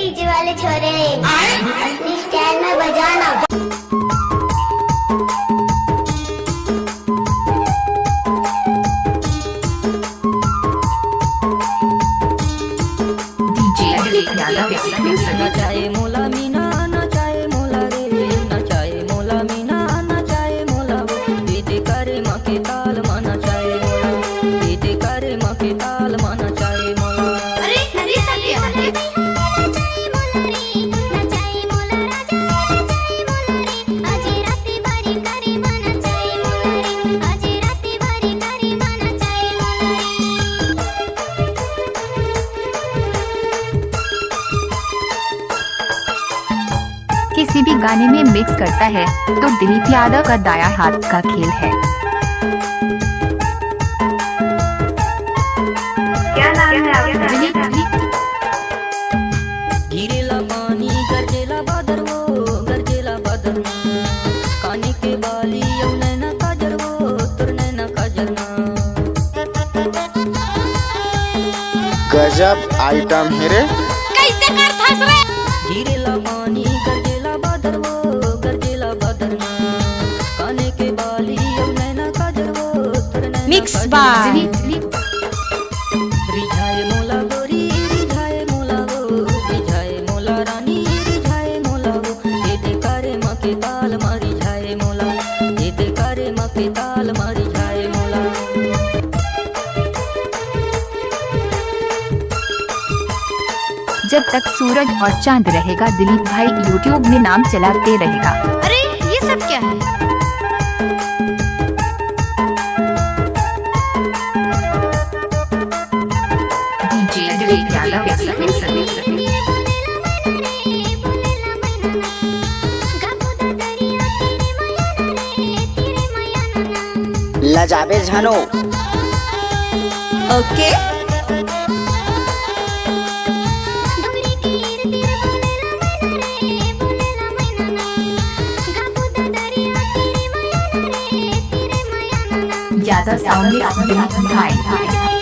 DJ वाले छोरे अपनी स्टाइल में बजाना। नचाए मोला मीना नचाए मोला रे नचाए मोला मीना नचाए मोला दीदी करे माँ के ताल माँ नचाए मोला दीदी करे माँ के ताल माँ नचाए मोला। अरे अरे किसी भी गाने में मिक्स करता है तो दिलीप यादव का दाया हाथ का खेल है। क्या नाम है आपका? गिरेला पानी गरजेला बादर वो गरजेला बादर कानी के बाली यौ नैना काजर वो तुर नैना काजर ना। गजब आइटम है रे। कैसे कर फंस रे? गिरेला पानी गरजेला बादर वो गरजेला बादर काने के बाली यौ नैना काजर वो तुर नैना मिक्स बाय रिझाए मोला गोरी रिझाए मोला वो रिझाए मोला रानी रिझाए मोला वो ये देकारे माँ के ताल मारी झाए मोला ये देकारे माँ के ताल मारी झाए मोला। जब तक सूरज और चांद रहेगा दिलीप भाई यूट्यूब में नाम चलाते रहेगा। अरे ये सब क्या है? डीजे दिलीप यादव लजाबे झनो। ओके ज्यादा साउंड दिलीप भाई।